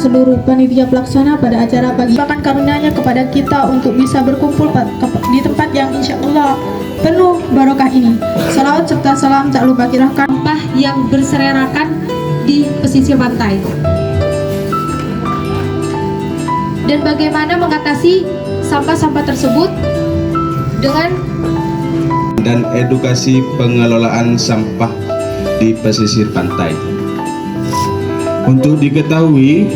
seluruh panitia pelaksana pada acara pagi. Bahkan karunia-Nya kepada kita untuk bisa berkumpul di tempat yang insya Allah penuh barokah ini. Salawat serta salam tak lupa kirahkan sampah yang berserakan di pesisir pantai. Dan bagaimana mengatasi sampah-sampah tersebut dengan dan edukasi pengelolaan sampah di pesisir pantai. Untuk diketahui,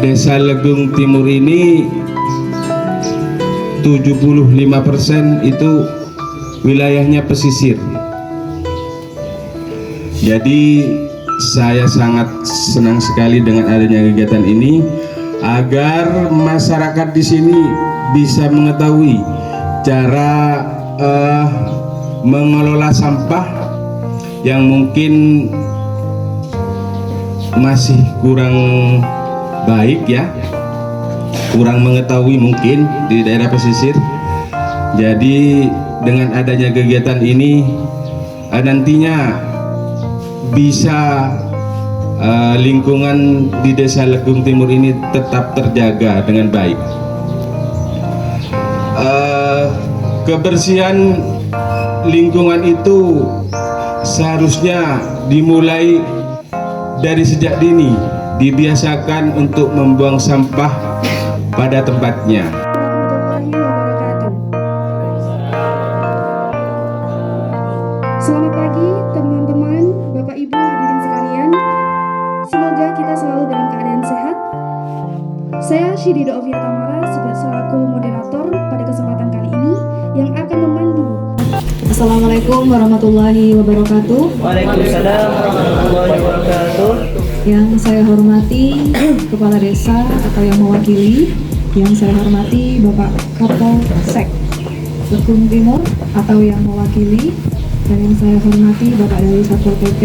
Desa Legung Timur ini 75% itu wilayahnya pesisir. Jadi saya sangat senang sekali dengan adanya kegiatan ini agar masyarakat di sini bisa mengetahui cara mengelola sampah yang mungkin masih kurang baik ya, kurang mengetahui mungkin di daerah pesisir. Jadi dengan adanya kegiatan ini nantinya bisa lingkungan di Desa Legung Timur ini tetap terjaga dengan baik. Kebersihan lingkungan itu seharusnya dimulai dari sejak dini, dibiasakan untuk membuang sampah pada tempatnya. Selamat pagi teman-teman, Bapak Ibu hadirin sekalian. Semoga kita selalu dalam keadaan sehat. Saya Shidida Ovia Tamara selaku moderator pada kesempatan kali ini yang akan memandu. Assalamualaikum warahmatullahi wabarakatuh. Waalaikumsalam warahmatullahi wabarakatuh. Yang saya hormati Kepala Desa atau yang mewakili, yang saya hormati Bapak Kapolsek Legung Timur atau yang mewakili, dan yang saya hormati Bapak dari Satpol PP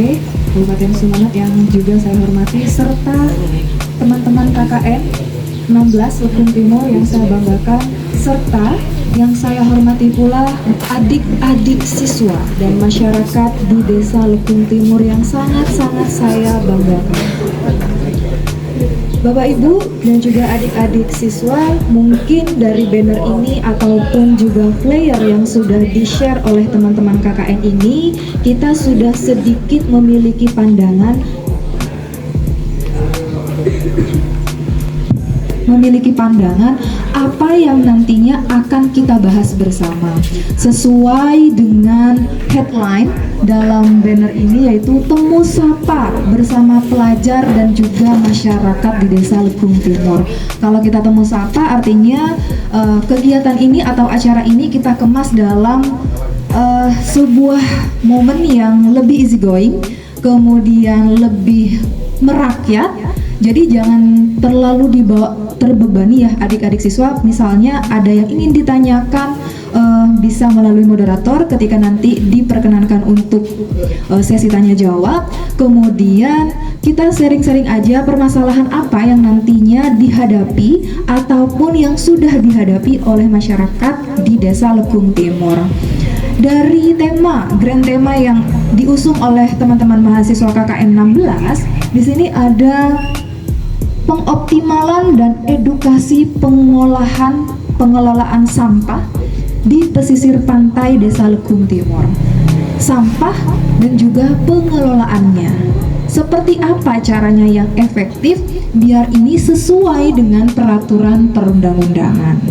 Kabupaten Sumeneb yang juga saya hormati, serta teman-teman KKN 16 Legung Timur yang saya banggakan, serta yang saya hormati pula adik-adik siswa dan masyarakat di Desa Legung Timur yang sangat-sangat saya banggakan. Bapak Ibu dan juga adik-adik siswa, mungkin dari banner ini ataupun juga flyer yang sudah di-share oleh teman-teman KKN ini, kita sudah sedikit memiliki pandangan apa yang nantinya akan kita bahas bersama sesuai dengan headline dalam banner ini, yaitu Temu Sapa bersama pelajar dan juga masyarakat di Desa Legung Timur. Kalau kita temu sapa artinya kegiatan ini atau acara ini kita kemas dalam sebuah momen yang lebih easy going, kemudian lebih merakyat. Jadi jangan terlalu terbebani ya adik-adik siswa. Misalnya ada yang ingin ditanyakan, bisa melalui moderator ketika nanti diperkenankan untuk sesi tanya jawab. Kemudian kita sharing-sharing aja permasalahan apa yang nantinya dihadapi ataupun yang sudah dihadapi oleh masyarakat di Desa Legung Timur. Dari grand tema yang diusung oleh teman-teman mahasiswa KKN 16, di sini ada pengoptimalan dan edukasi pengelolaan sampah di pesisir pantai Desa Legung Timur. Sampah dan juga pengelolaannya. Seperti apa caranya yang efektif biar ini sesuai dengan peraturan perundang-undangan.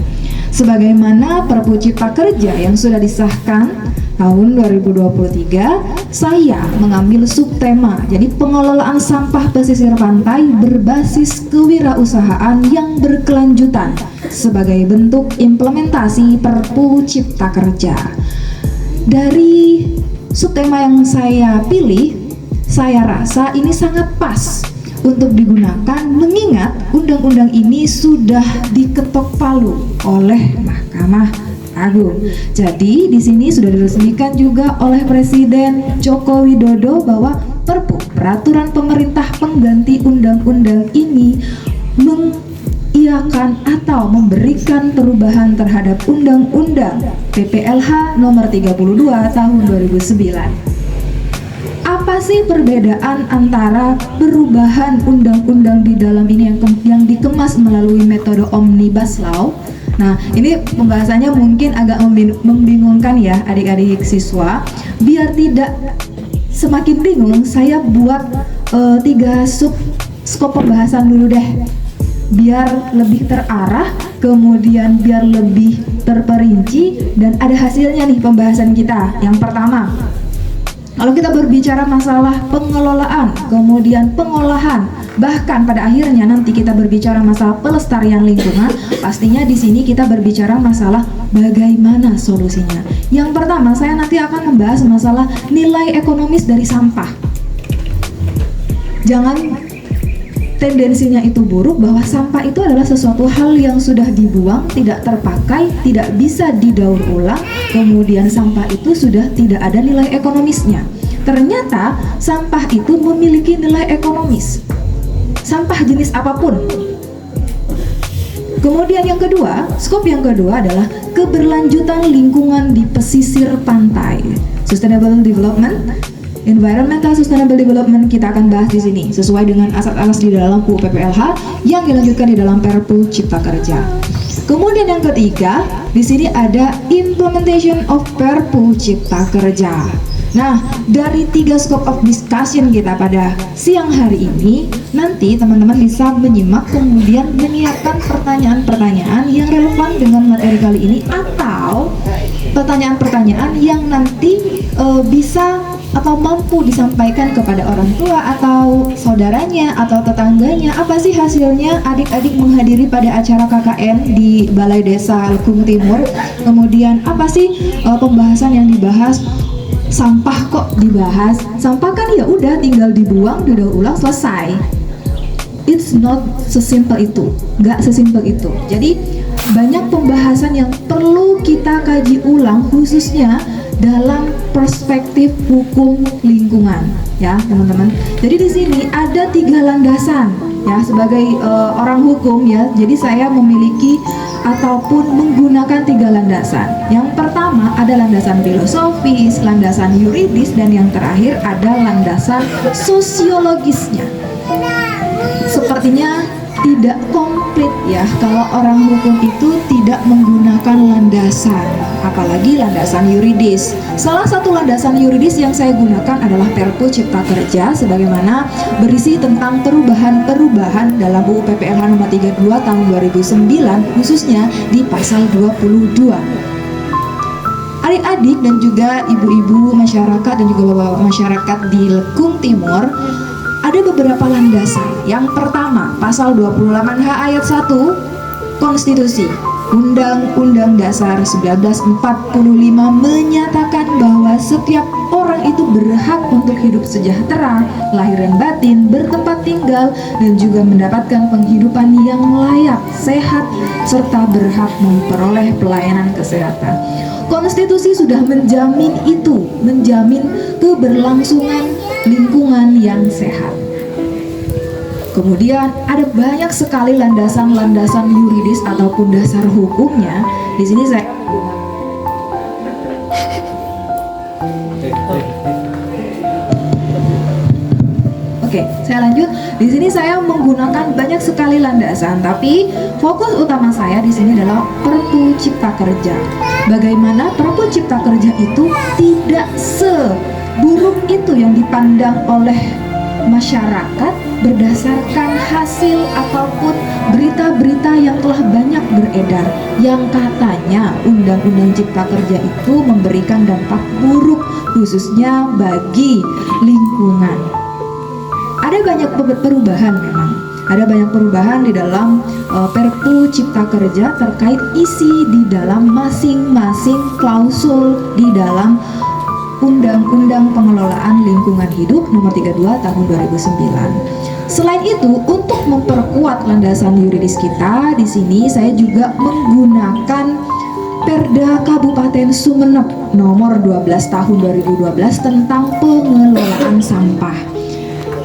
Sebagaimana Perpu Cipta Kerja yang sudah disahkan tahun 2023, saya mengambil subtema, jadi pengelolaan sampah pesisir pantai berbasis kewirausahaan yang berkelanjutan sebagai bentuk implementasi Perpu Cipta Kerja. Dari subtema yang saya pilih, saya rasa ini sangat pas untuk digunakan mengingat undang-undang ini sudah diketok palu oleh Mahkamah Agung. Jadi di sini sudah diresmikan juga oleh Presiden Joko Widodo bahwa Perpu peraturan pemerintah pengganti undang-undang ini mengiakan atau memberikan perubahan terhadap Undang-Undang PPLH nomor 32 tahun 2009. Apa sih perbedaan antara perubahan undang-undang di dalam ini yang dikemas melalui metode Omnibus Law? Nah, ini pembahasannya mungkin agak membingungkan ya adik-adik siswa. Biar tidak semakin bingung, saya buat 3 skop pembahasan dulu deh. Biar lebih terarah, kemudian biar lebih terperinci, dan ada hasilnya nih pembahasan kita. Yang pertama, kalau kita berbicara masalah pengelolaan, kemudian pengolahan, bahkan pada akhirnya nanti kita berbicara masalah pelestarian lingkungan, pastinya di sini kita berbicara masalah bagaimana solusinya. Yang pertama, saya nanti akan membahas masalah nilai ekonomis dari sampah. Jangan tendensinya itu buruk bahwa sampah itu adalah sesuatu hal yang sudah dibuang, tidak terpakai, tidak bisa didaur ulang, kemudian sampah itu sudah tidak ada nilai ekonomisnya. Ternyata sampah itu memiliki nilai ekonomis, sampah jenis apapun. Kemudian yang kedua, skop yang kedua adalah keberlanjutan lingkungan di pesisir pantai. Sustainable Development, Environmental Sustainable Development kita akan bahas di sini sesuai dengan asas-asas di dalam UU PPLH yang dilanjutkan di dalam Perpu Cipta Kerja. Kemudian yang ketiga, di sini ada Implementation of Perpu Cipta Kerja. Nah, dari 3 scope of discussion kita pada siang hari ini, nanti teman-teman bisa menyimak kemudian menyiapkan pertanyaan-pertanyaan yang relevan dengan materi kali ini, atau pertanyaan-pertanyaan yang nanti bisa atau mampu disampaikan kepada orang tua atau saudaranya atau tetangganya. Apa sih hasilnya adik-adik menghadiri pada acara KKN di Balai Desa Lekung Timur? Kemudian apa sih pembahasan yang dibahas? Sampah kok dibahas? Sampah kan ya udah tinggal dibuang, didaur ulang, selesai. It's not sesimpel itu, nggak sesimpel itu. Jadi banyak pembahasan yang perlu kita kaji ulang, khususnya dalam perspektif hukum lingkungan, ya teman-teman. Jadi di sini ada 3 landasan, ya sebagai orang hukum ya. Jadi saya memiliki ataupun menggunakan 3 landasan. Yang pertama ada landasan filosofis, landasan yuridis, dan yang terakhir ada landasan sosiologisnya. Sepertinya tidak komplit ya kalau orang hukum itu tidak menggunakan landasan, apalagi landasan yuridis. Salah satu landasan yuridis yang saya gunakan adalah Perpu Cipta Kerja, sebagaimana berisi tentang perubahan-perubahan dalam UU PPLH nomor 32 tahun 2009, khususnya di pasal 22. Adik-adik dan juga ibu-ibu masyarakat dan juga bapak-bapak masyarakat di Lekung Timur, ada beberapa landasan. Yang pertama, pasal 28H ayat 1 Konstitusi Undang-Undang Dasar 1945 menyatakan bahwa setiap orang itu berhak untuk hidup sejahtera, lahir dan batin, bertempat tinggal, dan juga mendapatkan penghidupan yang layak, sehat, serta berhak memperoleh pelayanan kesehatan. Konstitusi sudah menjamin itu, menjamin keberlangsungan lingkungan yang sehat. Kemudian ada banyak sekali landasan-landasan yuridis ataupun dasar hukumnya. Di sini saya saya lanjut. Di sini saya menggunakan banyak sekali landasan, tapi fokus utama saya di sini adalah Perpu Cipta Kerja. Bagaimana Perpu Cipta Kerja itu tidak seburuk itu yang dipandang oleh masyarakat berdasarkan hasil ataupun berita-berita yang telah banyak beredar yang katanya Undang-Undang Cipta Kerja itu memberikan dampak buruk khususnya bagi lingkungan. Ada banyak perubahan memang. Ada banyak perubahan di dalam Perpu Cipta Kerja terkait isi di dalam masing-masing klausul di dalam Undang-Undang Pengelolaan Lingkungan Hidup Nomor 32 Tahun 2009. Selain itu, untuk memperkuat landasan yuridis kita, di sini saya juga menggunakan Perda Kabupaten Sumeneb Nomor 12 Tahun 2012 tentang pengelolaan sampah.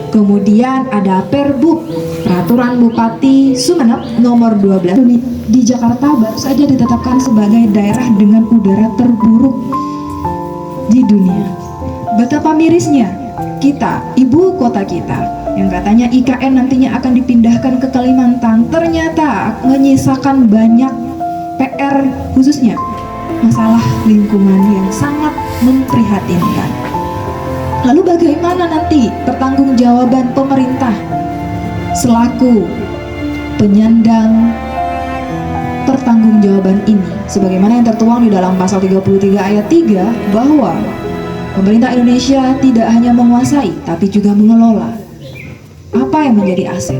Kemudian ada Perbuk Peraturan Bupati Sumeneb Nomor 12 di Jakarta baru saja ditetapkan sebagai daerah dengan udara terburuk di dunia. Betapa mirisnya kita, ibu kota kita, yang katanya IKN nantinya akan dipindahkan ke Kalimantan, ternyata menyisakan banyak PR, khususnya masalah lingkungan yang sangat memprihatinkan. Lalu bagaimana nanti pertanggungjawaban pemerintah selaku penyandang pertanggungjawaban ini, sebagaimana yang tertuang di dalam pasal 33 ayat 3, bahwa pemerintah Indonesia tidak hanya menguasai tapi juga mengelola apa yang menjadi aset,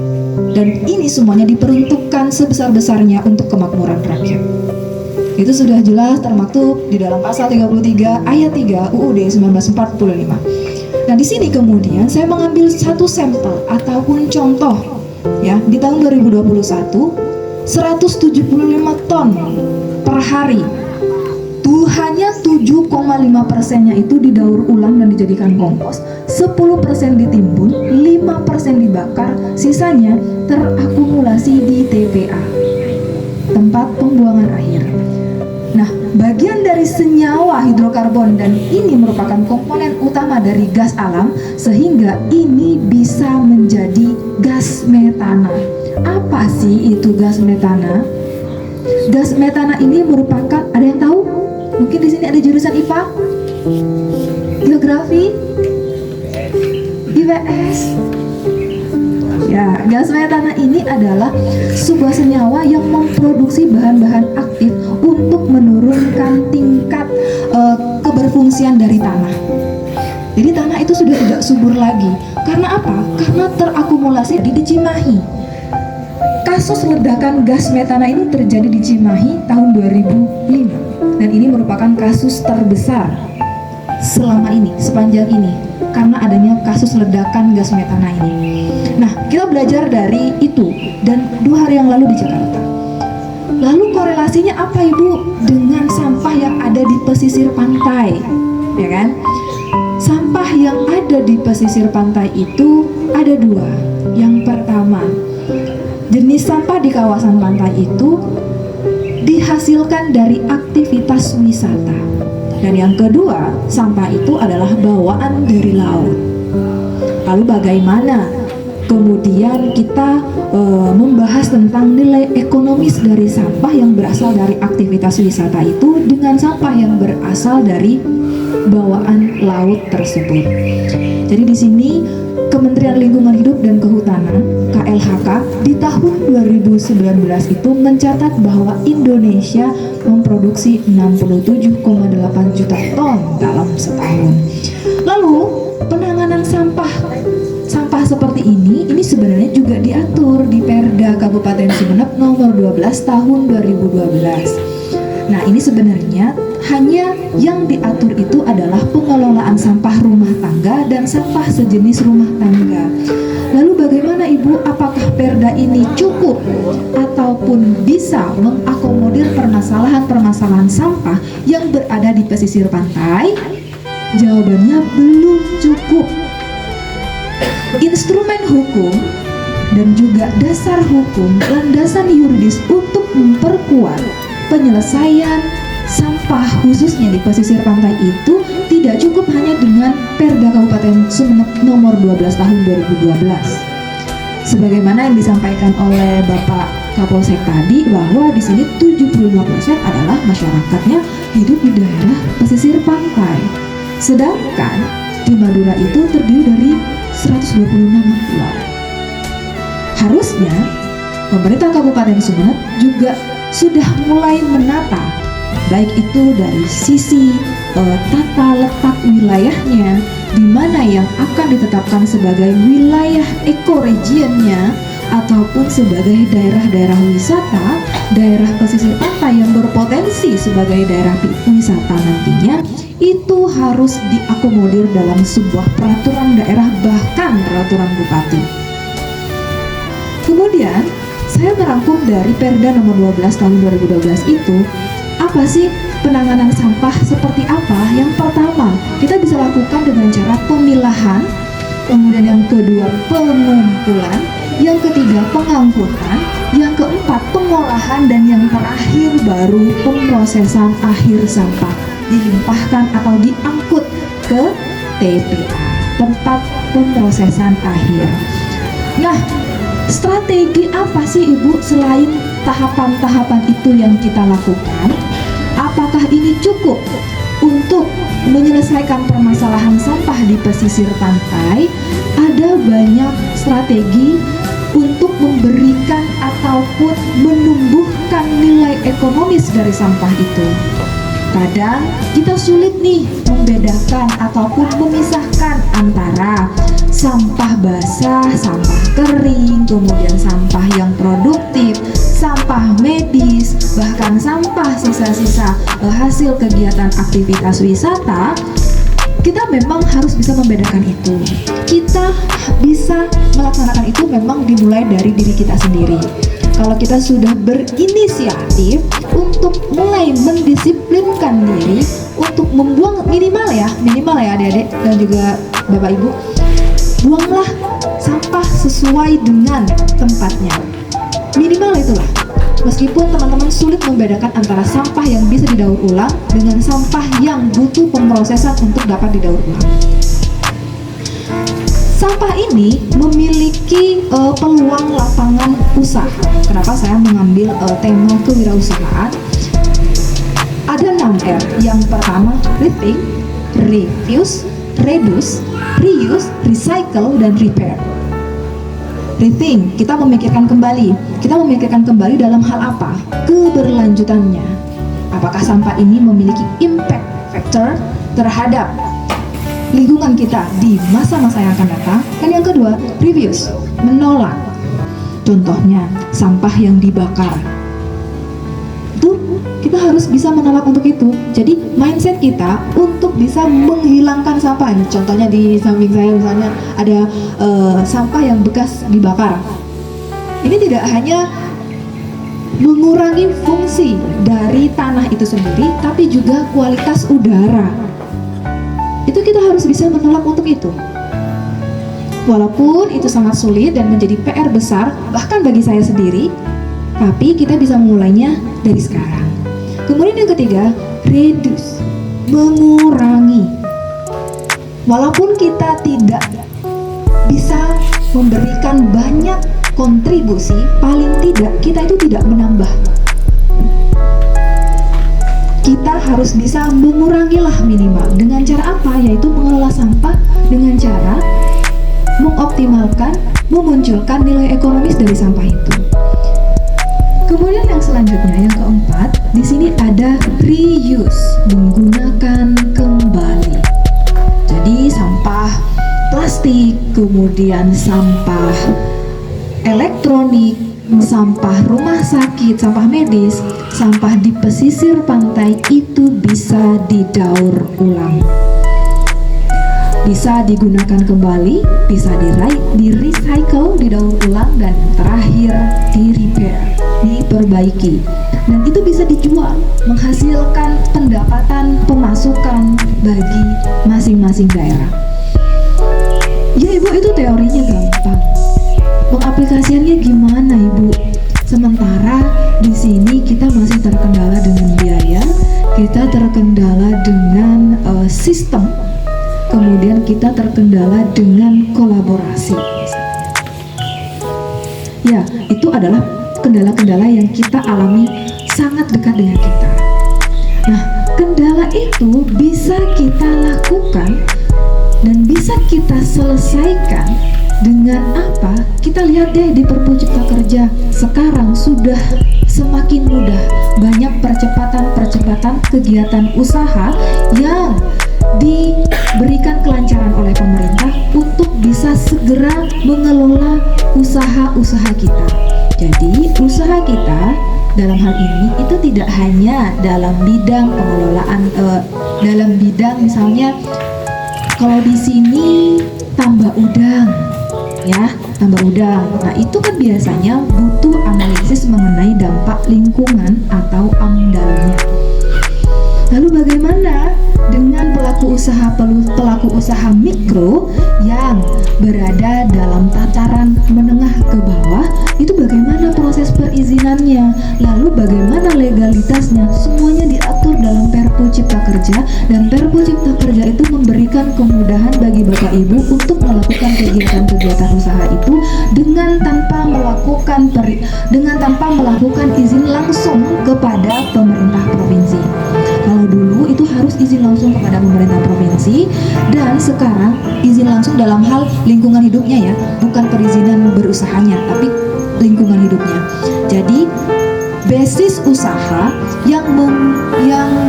dan ini semuanya diperuntukkan sebesar-besarnya untuk kemakmuran rakyat. Itu sudah jelas termaktub di dalam pasal 33 ayat 3 UUD 1945. Nah, di sini kemudian saya mengambil satu sampel ataupun contoh, ya, di tahun 2021 175 ton per hari. Hanya 7,5%-nya itu didaur ulang dan dijadikan kompos, 10% ditimbun, 5% dibakar, sisanya terakumulasi di TPA, tempat pembuangan akhir. Nah, bagian dari senyawa hidrokarbon, dan ini merupakan komponen utama dari gas alam, sehingga ini bisa menjadi gas metana. Apa sih itu gas metana? Gas metana ini merupakan, ada yang tahu? Mungkin di sini ada jurusan IPA, geografi, IPS. Ya, gas metana ini adalah sebuah senyawa yang memproduksi bahan-bahan aktif untuk menurunkan tingkat keberfungsian dari tanah. Jadi tanah itu sudah tidak subur lagi. Karena apa? Karena terakumulasi di Cimahi. Kasus ledakan gas metana ini terjadi di Cimahi tahun 2005. Dan ini merupakan kasus terbesar selama ini, sepanjang ini, karena adanya kasus ledakan gas metana ini. Nah, kita belajar dari itu, dan 2 hari yang lalu di Jakarta. Lalu korelasinya apa, Ibu, dengan sampah yang ada di pesisir pantai, ya kan? Sampah yang ada di pesisir pantai itu ada 2. Yang pertama, jenis sampah di kawasan pantai itu dihasilkan dari aktivitas wisata, dan yang kedua, sampah itu adalah bawaan dari laut. Lalu bagaimana kemudian kita membahas tentang nilai ekonomis dari sampah yang berasal dari aktivitas wisata itu dengan sampah yang berasal dari bawaan laut tersebut. Jadi di sini Kementerian Lingkungan Hidup dan Kehutanan KLHK di tahun 2019 itu mencatat bahwa Indonesia memproduksi 67,8 juta ton dalam setahun. Lalu penanganan sampah seperti ini sebenarnya juga diatur di Perda Kabupaten Sumeneb nomor 12 tahun 2012. Nah, ini sebenarnya hanya yang diatur itu adalah pengelolaan sampah rumah tangga dan sampah sejenis rumah tangga. Lalu bagaimana, Ibu? Apakah Perda ini cukup ataupun bisa mengakomodir permasalahan-permasalahan sampah yang berada di pesisir pantai? Jawabannya belum cukup. Instrumen hukum dan juga dasar hukum, landasan yuridis untuk memperkuat penyelesaian sampah khususnya di pesisir pantai itu tidak cukup hanya dengan Perda Kabupaten Sumeneb nomor 12 tahun 2012. Sebagaimana yang disampaikan oleh Bapak Kapolsek tadi, bahwa di sini 75% adalah masyarakatnya hidup di daerah pesisir pantai. Sedangkan di Madura itu terdiri dari 126 pulau. Harusnya pemerintah Kabupaten Sumeneb juga sudah mulai menata, baik itu dari sisi tata letak wilayahnya, di mana yang akan ditetapkan sebagai wilayah ekoregionnya ataupun sebagai daerah-daerah wisata, daerah pesisir pantai yang berpotensi sebagai daerah wisata nantinya, itu harus diakomodir dalam sebuah peraturan daerah, bahkan peraturan bupati. Kemudian saya merangkum dari Perda nomor 12 tahun 2012 itu, apa sih penanganan sampah seperti apa? Yang pertama, kita bisa lakukan dengan cara pemilahan, kemudian yang kedua pengumpulan, yang ketiga pengangkutan, yang keempat pengolahan, dan yang terakhir baru pemrosesan akhir sampah, dilimpahkan atau diangkut ke TPA. tempat pemrosesan akhir. Nah, strategi apa sih Ibu selain tahapan-tahapan itu yang kita lakukan? Apakah ini cukup untuk menyelesaikan permasalahan sampah di pesisir pantai? Ada banyak strategi untuk memberikan ataupun menumbuhkan nilai ekonomis dari sampah itu. Kadang kita sulit nih membedakan ataupun memisahkan antara sampah basah, sampah kering, kemudian sampah yang produktif, sampah medis, bahkan sampah sisa-sisa hasil kegiatan aktivitas wisata. Kita memang harus bisa membedakan itu. Kita bisa melaksanakan itu memang dimulai dari diri kita sendiri. Kalau kita sudah berinisiatif untuk mulai mendisiplinkan diri untuk membuang minimal ya adik-adik dan juga Bapak Ibu, buanglah sampah sesuai dengan tempatnya. Minimal itulah. Meskipun teman-teman sulit membedakan antara sampah yang bisa didaur ulang dengan sampah yang butuh pemrosesan untuk dapat didaur ulang. Sampah ini memiliki peluang lapangan usaha. Kenapa saya mengambil tema kewirausahaan? Ada 6R. Yang pertama, rethink, refuse, reduce, reuse, recycle, dan repair. Rethink, kita memikirkan kembali. Kita memikirkan kembali dalam hal apa? Keberlanjutannya. Apakah sampah ini memiliki impact factor terhadap lingkungan kita di masa-masa yang akan datang? Dan yang kedua, reuse, menolak. Contohnya, sampah yang dibakar. Itu kita harus bisa menolak untuk itu. Jadi mindset kita untuk bisa menghilangkan sampah. Contohnya di samping saya misalnya ada sampah yang bekas dibakar. Ini tidak hanya mengurangi fungsi dari tanah itu sendiri, tapi juga kualitas udara. Itu kita harus bisa menolak untuk itu. Walaupun itu sangat sulit dan menjadi PR besar, bahkan bagi saya sendiri, tapi kita bisa memulainya dari sekarang. Kemudian yang ketiga, reduce, mengurangi. Walaupun kita tidak bisa memberikan banyak kontribusi, paling tidak kita itu tidak menambah. Kita harus bisa mengurangilah minimal. Dengan cara apa? Yaitu mengelola sampah dengan cara mengoptimalkan, memunculkan nilai ekonomis dari sampah itu. Kemudian yang selanjutnya, yang keempat, di sini ada reuse, menggunakan kembali. Jadi sampah plastik, kemudian sampah elektronik, sampah rumah sakit, sampah medis, sampah di pesisir pantai itu bisa didaur ulang. Bisa digunakan kembali, bisa di-recycle, didaur ulang, dan terakhir di-repair, diperbaiki. Dan itu bisa dijual, menghasilkan pendapatan, pemasukan bagi masing-masing daerah. Ya Ibu, itu teorinya gampang. Pengaplikasiannya gimana Ibu? Sementara di sini kita masih terkendala dengan biaya, kita terkendala dengan sistem, kemudian kita terkendala dengan kolaborasi. Ya, itu adalah kendala-kendala yang kita alami sangat dekat dengan kita. Nah, kendala itu bisa kita lakukan dan bisa kita selesaikan dengan apa? Kita lihat deh di Perpu Cipta Kerja sekarang sudah semakin mudah. Banyak percepatan kegiatan usaha yang diberikan kelancaran oleh pemerintah untuk bisa segera mengelola usaha-usaha kita. Jadi usaha kita dalam hal ini itu tidak hanya dalam bidang pengelolaan, dalam bidang misalnya kalau di sini tambah udang, ya tambah udang. Nah itu kan biasanya butuh analisis mengenai dampak lingkungan atau AMDAL-nya. Lalu bagaimana dengan pelaku usaha mikro yang berada dalam tataran menengah ke bawah, itu bagaimana proses perizinannya, lalu bagaimana legalitasnya, semuanya diatur dalam Perpu Cipta Kerja. Dan Perpu Cipta Kerja itu memberikan kemudahan bagi Bapak Ibu untuk melakukan kegiatan-kegiatan usaha itu dengan tanpa melakukan izin langsung kepada pemerintah provinsi. Kalau dulu itu harus izin langsung kepada pemerintah provinsi, dan sekarang izin langsung dalam hal lingkungan hidupnya ya, bukan perizinan berusahanya, tapi lingkungan hidupnya. Jadi basis usaha yang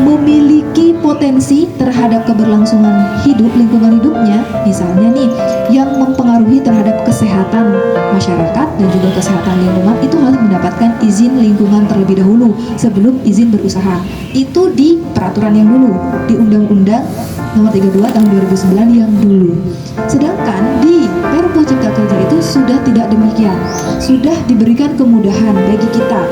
memiliki potensi terhadap keberlangsungan hidup, lingkungan hidupnya, misalnya nih yang mempengaruhi terhadap kesehatan masyarakat dan juga kesehatan lingkungan, itu harus mendapatkan izin lingkungan terlebih dahulu sebelum izin berusaha. Itu di peraturan yang dulu, di Undang-Undang Nomor 32 Tahun 2009 yang dulu. Sedangkan di Perpu Cipta Kerja itu sudah tidak demikian, sudah diberikan kemudahan bagi kita,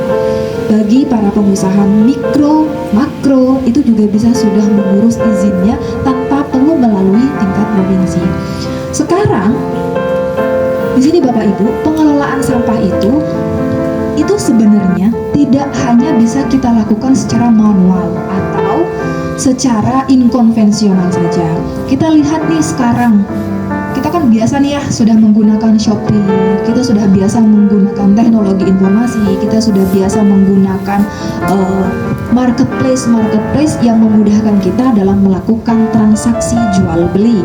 bagi para pengusaha mikro, makro, itu juga bisa sudah mengurus izinnya tanpa perlu melalui tingkat provinsi. Sekarang di sini Bapak Ibu, pengelolaan sampah itu sebenarnya tidak hanya bisa kita lakukan secara manual atau secara inkonvensional saja. Kita lihat nih sekarang, kita kan biasa nih ya sudah menggunakan Shopee, kita sudah biasa menggunakan teknologi informasi, kita sudah biasa menggunakan marketplace yang memudahkan kita dalam melakukan transaksi jual beli.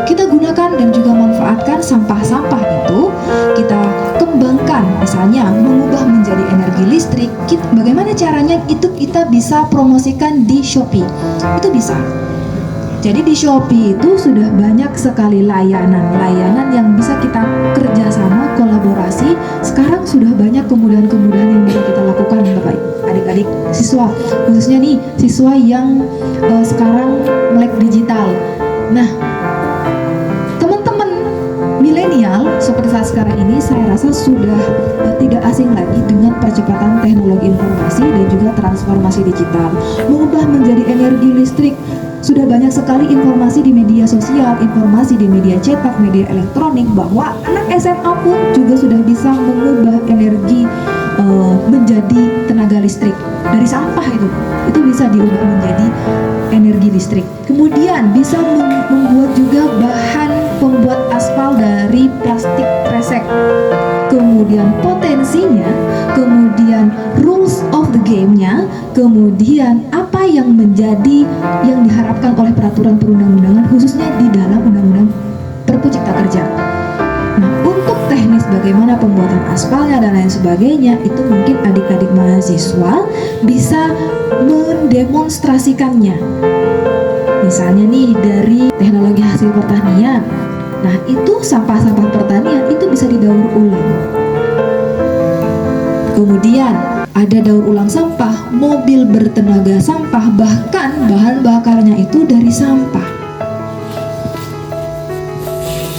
Kita gunakan dan juga manfaatkan sampah-sampah itu, kita kembangkan, misalnya mengubah menjadi energi listrik. Bagaimana caranya itu kita bisa promosikan di Shopee, itu bisa. Jadi di Shopee itu sudah banyak sekali layanan yang bisa kita kerjasama, kolaborasi. Sekarang sudah banyak kemudahan-kemudahan yang bisa kita lakukan, Bapak adik-adik siswa, khususnya nih siswa yang sekarang melek digital. Nah, teman-teman milenial seperti saat sekarang ini, saya rasa sudah tidak asing lagi dengan percepatan teknologi informasi dan juga transformasi digital, mengubah menjadi energi listrik. Sudah banyak sekali informasi di media sosial, informasi di media cetak, media elektronik, bahwa anak SMA pun juga sudah bisa mengubah energi menjadi tenaga listrik dari sampah. Itu bisa diubah menjadi energi listrik. Kemudian bisa membuat juga bahan pembuat aspal dari plastik kresek. Kemudian potensinya, kemudian rules of the game-nya, kemudian apa yang diharapkan oleh peraturan perundang-undangan, khususnya di dalam Undang-Undang Perpu Cipta Kerja. Nah, untuk teknis bagaimana pembuatan aspalnya dan lain sebagainya, itu mungkin adik-adik mahasiswa bisa mendemonstrasikannya. Misalnya nih dari teknologi hasil pertanian. Nah, itu sampah-sampah pertanian itu bisa didaur ulang. Kemudian ada daur ulang sampah, mobil bertenaga sampah, bahkan bahan bakarnya itu dari sampah.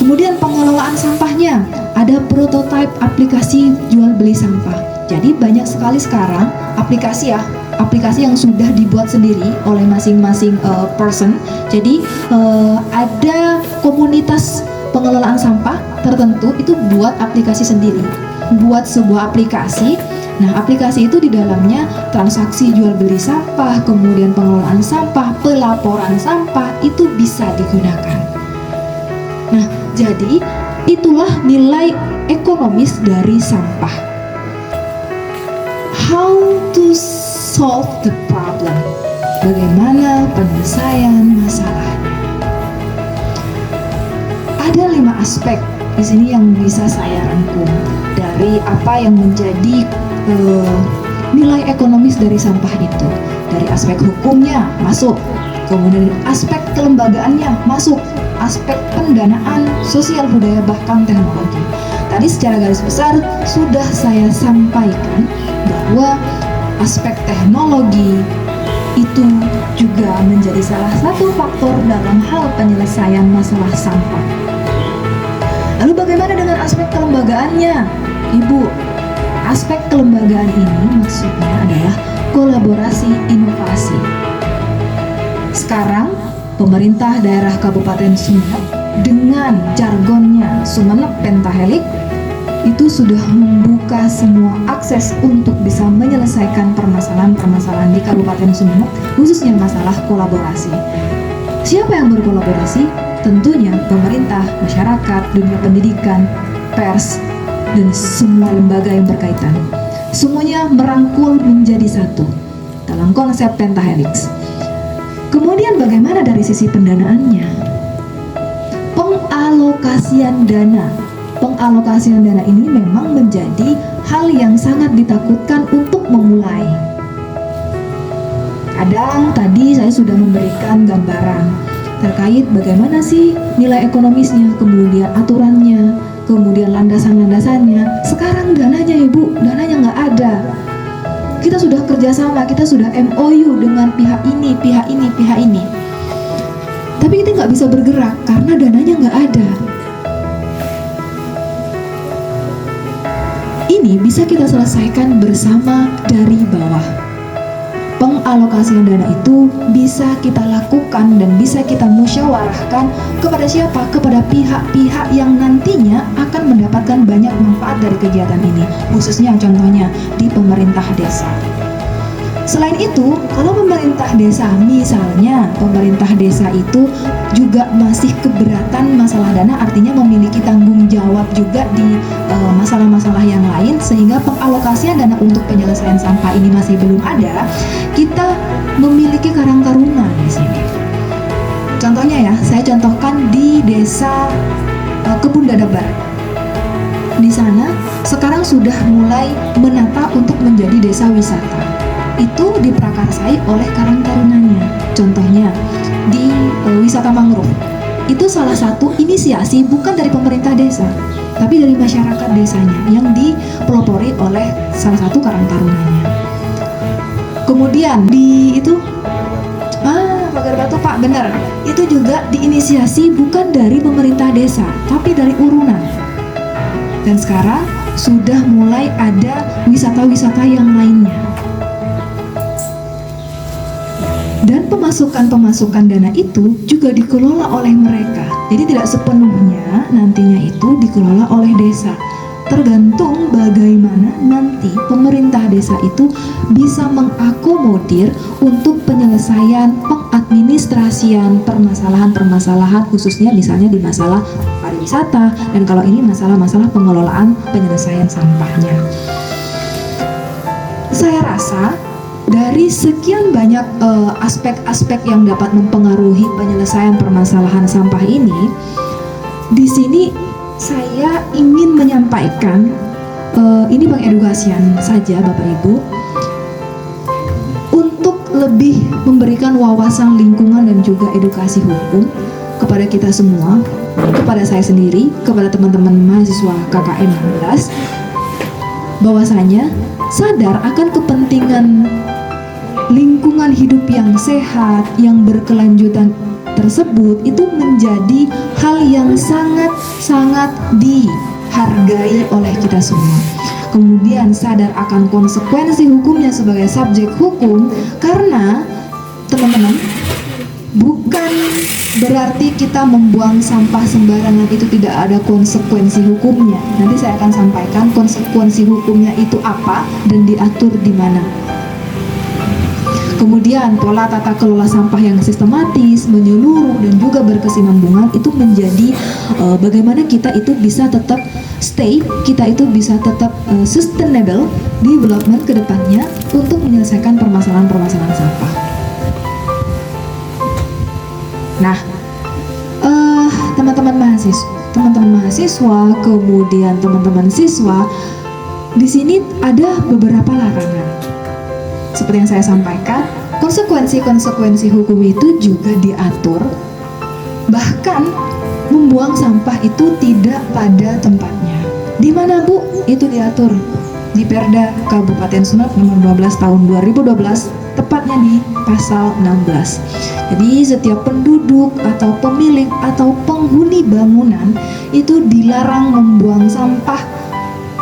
Kemudian pengelolaan sampahnya, ada prototipe aplikasi jual beli sampah. Jadi banyak sekali sekarang aplikasi yang sudah dibuat sendiri oleh masing-masing person. Jadi ada komunitas pengelolaan sampah tertentu itu buat aplikasi sendiri, buat sebuah aplikasi. Nah, aplikasi itu di dalamnya transaksi jual beli sampah, kemudian pengelolaan sampah, pelaporan sampah itu bisa digunakan. Nah, jadi itulah nilai ekonomis dari sampah. How to solve the problem? Bagaimana penyelesaian masalah? Ada 5 aspek di sini yang bisa saya rangkum dari apa yang menjadi nilai ekonomis dari sampah itu. Dari aspek hukumnya masuk, kemudian aspek kelembagaannya masuk, aspek pendanaan, sosial budaya, bahkan teknologi. Tadi secara garis besar sudah saya sampaikan bahwa aspek teknologi itu juga menjadi salah satu faktor dalam hal penyelesaian masalah sampah. Lalu bagaimana dengan aspek kelembagaannya, Ibu? Aspek kelembagaan ini maksudnya adalah kolaborasi inovasi. Sekarang pemerintah daerah Kabupaten Sumeneb dengan jargonnya Sumeneb Pentahelix itu sudah membuka semua akses untuk bisa menyelesaikan permasalahan-permasalahan di Kabupaten Sumeneb, khususnya masalah kolaborasi. Siapa yang berkolaborasi? Tentunya pemerintah, masyarakat, dunia pendidikan, pers, dan semua lembaga yang berkaitan. Semuanya merangkul menjadi satu dalam konsep Pentahelix. Kemudian bagaimana dari sisi pendanaannya? Pengalokasian dana. Pengalokasian dana ini memang menjadi hal yang sangat ditakutkan untuk memulai. Kadang tadi saya sudah memberikan gambaran terkait bagaimana sih nilai ekonomisnya, kemudian aturannya, kemudian landasan-landasannya. Sekarang dananya Ibu, dananya nggak ada. Kita sudah kerjasama, kita sudah MOU dengan pihak ini, pihak ini, pihak ini. Tapi kita nggak bisa bergerak karena dananya nggak ada. Ini bisa kita selesaikan bersama dari bawah. Pengalokasian dana itu bisa kita lakukan dan bisa kita musyawarahkan kepada siapa? Kepada pihak-pihak yang nantinya akan mendapatkan banyak manfaat dari kegiatan ini, khususnya contohnya di pemerintah desa. Selain itu, kalau pemerintah desa, misalnya pemerintah desa itu juga masih keberatan masalah dana, artinya memiliki tanggung jawab juga di masalah-masalah yang lain, sehingga pengalokasian dana untuk penyelesaian sampah ini masih belum ada, kita memiliki karang taruna di sini. Contohnya ya, saya contohkan di desa Kebun Dadabar. Di sana sekarang sudah mulai menata untuk menjadi desa wisata. Itu diprakarsai oleh karang tarunanya. Contohnya di wisata mangrove. Itu salah satu inisiasi bukan dari pemerintah desa, tapi dari masyarakat desanya yang dipelopori oleh salah satu karang tarunanya. Kemudian di itu Pagar Batu Pak, benar. Itu juga diinisiasi bukan dari pemerintah desa, tapi dari urunan. Dan sekarang sudah mulai ada wisata-wisata yang lainnya. Dan pemasukan dana itu juga dikelola oleh mereka. Jadi tidak sepenuhnya nantinya itu dikelola oleh desa. Tergantung bagaimana nanti pemerintah desa itu bisa mengakomodir untuk penyelesaian pengadministrasian permasalahan-permasalahan, khususnya misalnya di masalah pariwisata, dan kalau ini masalah-masalah pengelolaan penyelesaian sampahnya. Saya rasa dari sekian banyak aspek-aspek yang dapat mempengaruhi penyelesaian permasalahan sampah ini, di sini saya ingin menyampaikan ini pengedukasian saja Bapak Ibu, untuk lebih memberikan wawasan lingkungan dan juga edukasi hukum kepada kita semua, kepada saya sendiri, kepada teman-teman mahasiswa KKM 16, bahwasanya sadar akan kepentingan lingkungan hidup yang sehat, yang berkelanjutan tersebut itu menjadi hal yang sangat-sangat dihargai oleh kita semua. Kemudian sadar akan konsekuensi hukumnya sebagai subjek hukum, karena teman-teman, bukan berarti kita membuang sampah sembarangan itu tidak ada konsekuensi hukumnya. Nanti saya akan sampaikan konsekuensi hukumnya itu apa dan diatur di mana. Kemudian pola tata kelola sampah yang sistematis, menyeluruh, dan juga berkesinambungan itu menjadi bagaimana kita itu bisa tetap stay, kita itu bisa tetap sustainable development ke depannya untuk menyelesaikan permasalahan-permasalahan sampah. Nah, teman-teman mahasiswa, kemudian teman-teman siswa, di sini ada beberapa larangan. Seperti yang saya sampaikan, konsekuensi-konsekuensi hukum itu juga diatur. Bahkan membuang sampah itu tidak pada tempatnya. Di mana Bu? Itu diatur di Perda Kabupaten Sumeneb nomor 12 tahun 2012, tepatnya di pasal 16. Jadi setiap penduduk atau pemilik atau penghuni bangunan itu dilarang membuang sampah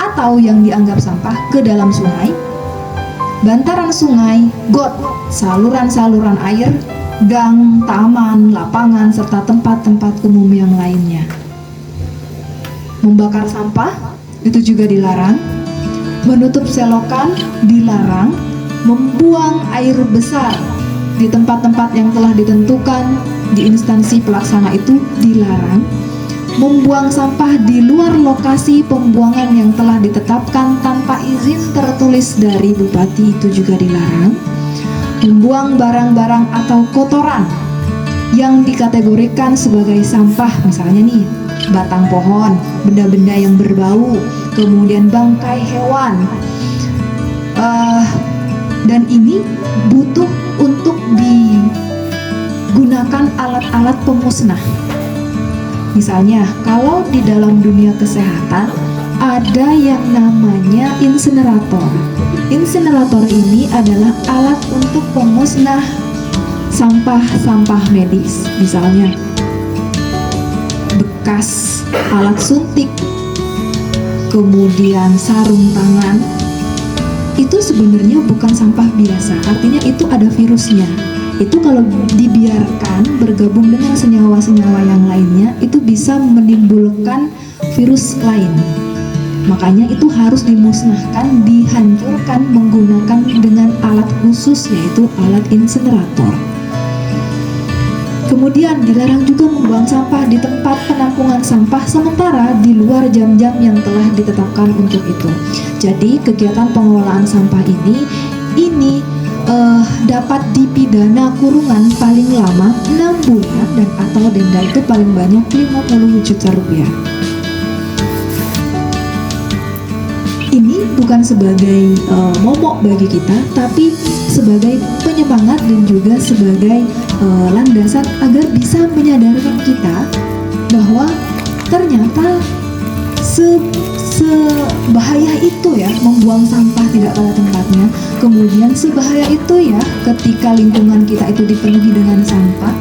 atau yang dianggap sampah ke dalam sungai, bantaran sungai, got, saluran-saluran air, gang, taman, lapangan, serta tempat-tempat umum yang lainnya. Membakar sampah itu juga dilarang. Menutup selokan dilarang. Membuang air besar di tempat-tempat yang telah ditentukan di instansi pelaksana itu dilarang. Membuang sampah di luar lokasi pembuangan yang telah ditetapkan tanpa izin tertulis dari bupati itu juga dilarang. Membuang barang-barang atau kotoran yang dikategorikan sebagai sampah, misalnya nih batang pohon, benda-benda yang berbau, kemudian bangkai hewan, dan ini butuh untuk digunakan alat-alat pemusnah. Misalnya, kalau di dalam dunia kesehatan ada yang namanya insinerator. Insinerator ini adalah alat untuk pemusnah sampah-sampah medis. Misalnya, bekas alat suntik, kemudian sarung tangan. Itu sebenarnya bukan sampah biasa, artinya itu ada virusnya. Itu kalau dibiarkan bergabung dengan senyawa-senyawa yang lainnya, itu bisa menimbulkan virus lain. Makanya itu harus dimusnahkan, dihancurkan menggunakan dengan alat khusus, yaitu alat insinerator. Kemudian dilarang juga membuang sampah di tempat penampungan sampah sementara di luar jam-jam yang telah ditetapkan untuk itu. Jadi kegiatan pengelolaan sampah ini dapat dipidana kurungan paling lama 6 bulan dan atau denda itu paling banyak 50 juta rupiah. Ini bukan sebagai momok bagi kita, tapi sebagai penyemangat dan juga sebagai landasan agar bisa menyadarkan kita bahwa ternyata sebahaya itu ya membuang sampah tidak pada tempatnya. Kemudian sebahaya itu ya ketika lingkungan kita itu dipenuhi dengan sampah.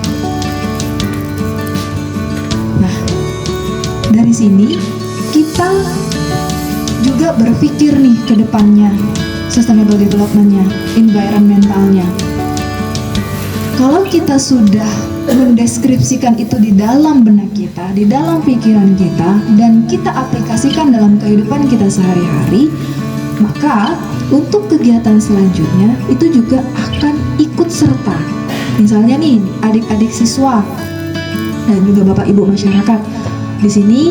Nah, dari sini kita juga berpikir nih ke depannya, sustainable development-nya, environmentalnya. Kalau kita sudah mendeskripsikan itu di dalam benak kita, di dalam pikiran kita, dan kita aplikasikan dalam kehidupan kita sehari-hari, maka untuk kegiatan selanjutnya itu juga akan ikut serta. Misalnya nih, adik-adik siswa dan juga bapak ibu masyarakat di sini,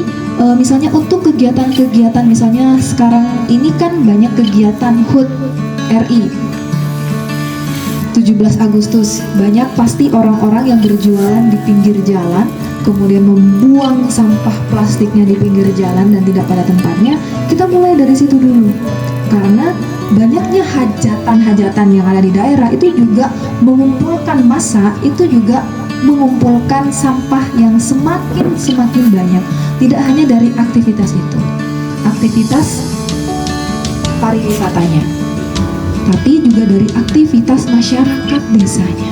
misalnya untuk kegiatan-kegiatan, misalnya sekarang ini kan banyak kegiatan HUT RI 17 Agustus, banyak pasti orang-orang yang berjualan di pinggir jalan, kemudian membuang sampah plastiknya di pinggir jalan dan tidak pada tempatnya. Kita mulai dari situ dulu, karena banyaknya hajatan-hajatan yang ada di daerah itu juga mengumpulkan massa, itu juga mengumpulkan sampah yang semakin banyak. Tidak hanya dari aktivitas itu, aktivitas pariwisatanya, tapi juga dari aktivitas masyarakat desanya.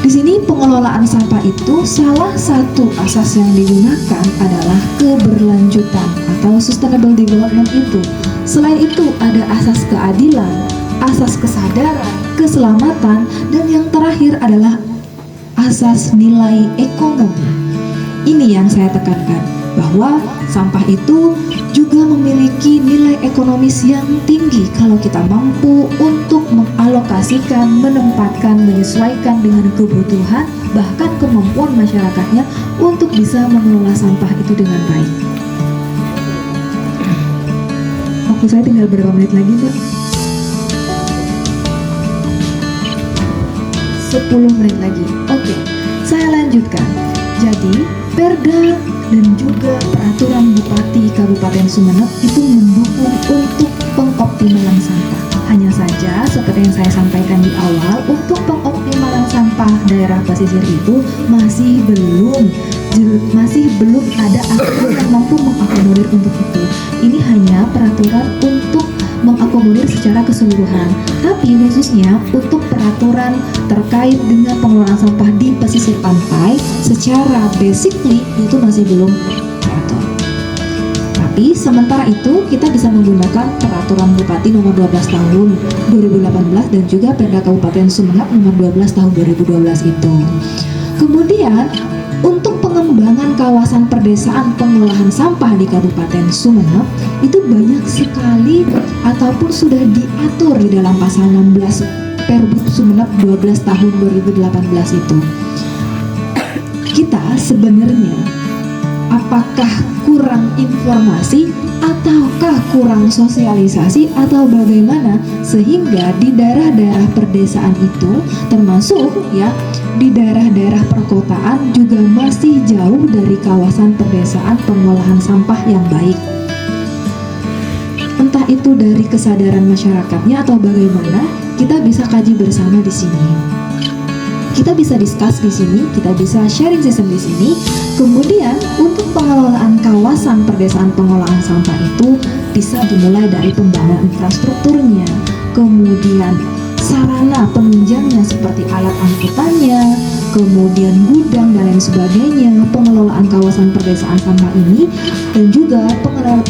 Di sini pengelolaan sampah itu salah satu asas yang digunakan adalah keberlanjutan atau sustainable development itu. Selain itu ada asas keadilan, asas kesadaran, keselamatan, dan yang terakhir adalah asas nilai ekonomi. Ini yang saya tekankan, bahwa sampah itu juga memiliki nilai ekonomis yang tinggi kalau kita mampu untuk mengalokasikan, menempatkan, menyesuaikan dengan kebutuhan, bahkan kemampuan masyarakatnya untuk bisa mengelola sampah itu dengan baik. Waktu saya tinggal berapa menit lagi, Mbak? 10 menit lagi. Oke, saya lanjutkan. Jadi, Perda dan juga peraturan Bupati Kabupaten Sumeneb itu mendukung untuk pengoptimalan sampah. Hanya saja, seperti yang saya sampaikan di awal, untuk pengoptimalan sampah daerah pesisir itu masih belum ada aturan yang mampu mengakomodir untuk itu. Ini hanya peraturan untuk mengakomodir secara keseluruhan, tapi khususnya untuk peraturan terkait dengan pengelolaan sampah di pesisir pantai secara basically itu masih belum diatur. Tapi Tapi sementara itu kita bisa menggunakan Peraturan Bupati Nomor 12 Tahun 2018 dan juga Perda Kabupaten Sumeneb Nomor 12 Tahun 2012 itu. Kemudian untuk pengembangan kawasan perdesaan pengolahan sampah di Kabupaten Sumeneb itu banyak sekali ataupun sudah diatur di dalam pasal 16 Perbup Sumeneb 12 tahun 2018 itu. Kita sebenarnya apakah kurang informasi ataukah kurang sosialisasi atau bagaimana sehingga di daerah-daerah perdesaan itu termasuk ya di daerah-daerah perkotaan juga masih jauh dari kawasan perdesaan pengolahan sampah yang baik. Entah itu dari kesadaran masyarakatnya atau bagaimana, kita bisa kaji bersama di sini. Kita bisa discuss di sini, kita bisa sharing system di sini. Kemudian untuk pengelolaan kawasan perdesaan pengolahan sampah itu bisa dimulai dari pembangunan infrastrukturnya, kemudian sarana penunjangnya seperti alat angkutannya, kemudian gudang dan lain sebagainya, pengelolaan kawasan perdesaan sampah ini, dan juga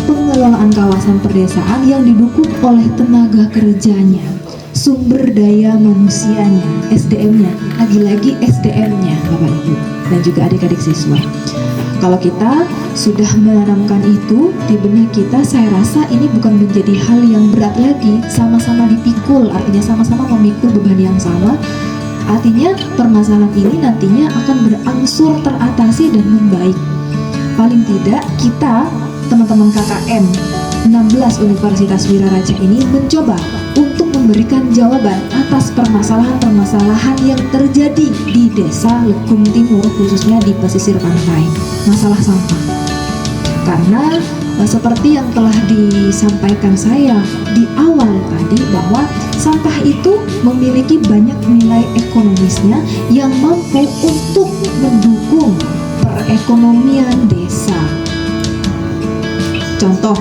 pengelolaan kawasan perdesaan yang didukung oleh tenaga kerjanya, sumber daya manusianya, SDM-nya, lagi-lagi SDM-nya Bapak Ibu dan juga adik-adik siswa. Kalau kita sudah menanamkan itu di benak kita, saya rasa ini bukan menjadi hal yang berat lagi, sama-sama dipikul, artinya sama-sama memikul beban yang sama. Artinya permasalahan ini nantinya akan berangsur teratasi dan membaik. Paling tidak kita, teman-teman KKN 16 Universitas Wiraraja ini mencoba untuk memberikan jawaban atas permasalahan-permasalahan yang terjadi di Desa Lekung Timur, khususnya di pesisir pantai, masalah sampah. Karena seperti yang telah disampaikan saya di awal tadi, bahwa sampah itu memiliki banyak nilai ekonomisnya yang mampu untuk mendukung perekonomian desa. Contoh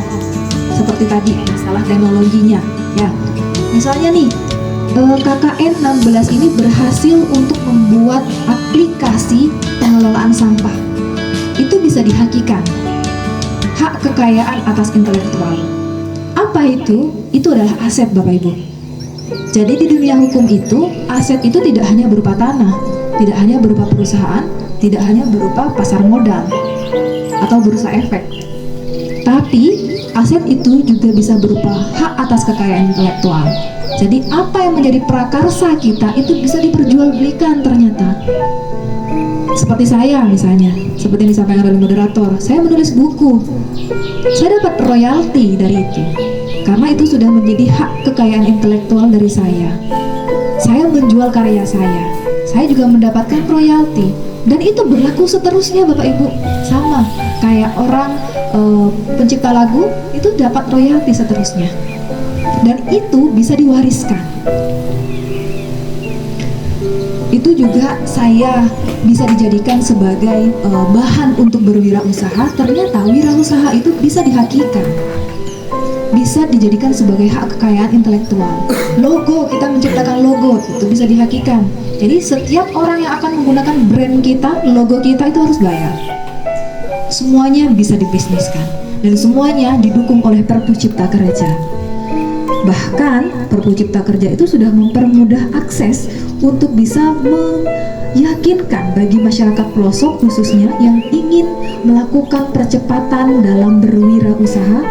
seperti tadi masalah teknologinya ya. Misalnya nih KKN 16 ini berhasil untuk membuat aplikasi pengelolaan sampah. Itu bisa dihakikan hak kekayaan atas intelektual. Apa itu? Itu adalah aset Bapak Ibu. Jadi di dunia hukum itu, aset itu tidak hanya berupa tanah, tidak hanya berupa perusahaan, tidak hanya berupa pasar modal atau bursa efek. Tapi aset itu juga bisa berupa hak atas kekayaan intelektual. Jadi apa yang menjadi prakarsa kita itu bisa diperjualbelikan ternyata. Seperti saya misalnya, seperti yang disampaikan oleh moderator, saya menulis buku, saya dapat royalti dari itu, karena itu sudah menjadi hak kekayaan intelektual dari saya. Saya menjual karya saya juga mendapatkan royalti, dan itu berlaku seterusnya Bapak Ibu. Sama kayak orang pencipta lagu itu dapat royalti seterusnya, dan itu bisa diwariskan. Itu juga saya bisa dijadikan sebagai bahan untuk berwirausaha. Ternyata wirausaha itu bisa dihakikan, bisa dijadikan sebagai hak kekayaan intelektual. Logo, kita menciptakan logo itu bisa dihakikan. Jadi setiap orang yang akan menggunakan brand kita, logo kita itu harus bayar. Semuanya bisa dibisniskan dan semuanya didukung oleh Perpu Cipta Kerja. Bahkan Perpu Cipta Kerja itu sudah mempermudah akses untuk bisa meyakinkan bagi masyarakat pelosok khususnya yang ingin melakukan percepatan dalam berwirausaha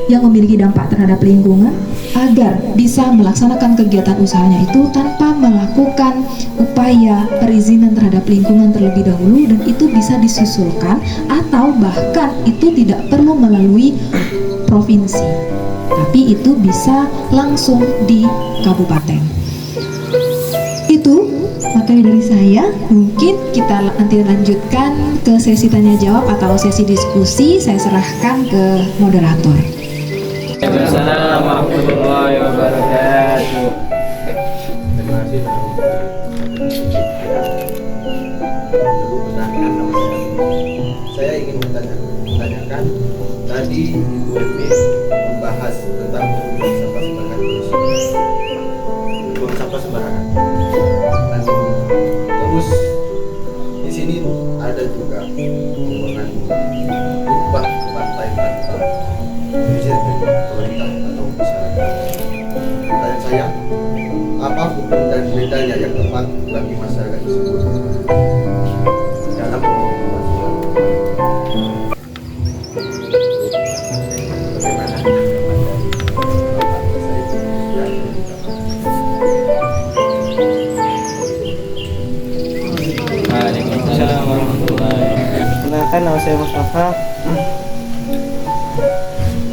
yang memiliki dampak terhadap lingkungan, agar bisa melaksanakan kegiatan usahanya itu tanpa melakukan upaya perizinan terhadap lingkungan terlebih dahulu, dan itu bisa disusulkan atau bahkan itu tidak perlu melalui provinsi, tapi itu bisa langsung di kabupaten. Itu materi dari saya. Mungkin kita nanti lanjutkan ke sesi tanya jawab atau sesi diskusi. Saya serahkan ke moderator. Assalamualaikum warahmatullahi wabarakatuh. Terima kasih. Saya ingin menanyakan tadi Ibu Emi membahas tentang buang sampah sembarangan, buang sampah sembarangan. Dan terus di sini ada juga pembuangan limbah ke pantai tanpa dampak bagi masyarakat tersebut dalam pemasukan. Bagaimana? Waalaikumsalam warahmatullahi wabarakatuh. Kenalkan, nama saya Mustafa.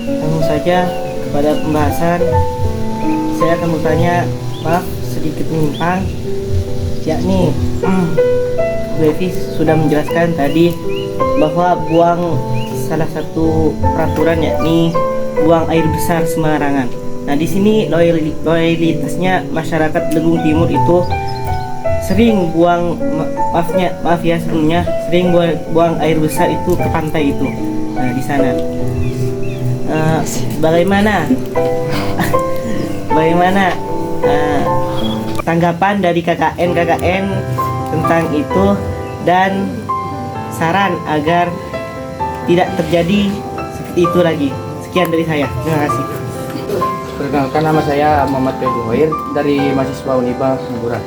Langsung saja kepada pembahasan, saya akan bertanya, maaf sedikit menyimpang, yakni Bu Evi sudah menjelaskan tadi bahwa buang salah satu peraturan yakni buang air besar sembarangan. Nah, di sini loyalitasnya masyarakat Legung Timur itu sering buang sebelumnya sering buang air besar itu ke pantai itu. Nah, di sana bagaimana tanggapan dari KKN tentang itu dan saran agar tidak terjadi seperti itu lagi. Sekian dari saya, terima kasih. Perkenalkan, nama saya Muhammad Febri Hoir dari mahasiswa Uniba Nagura.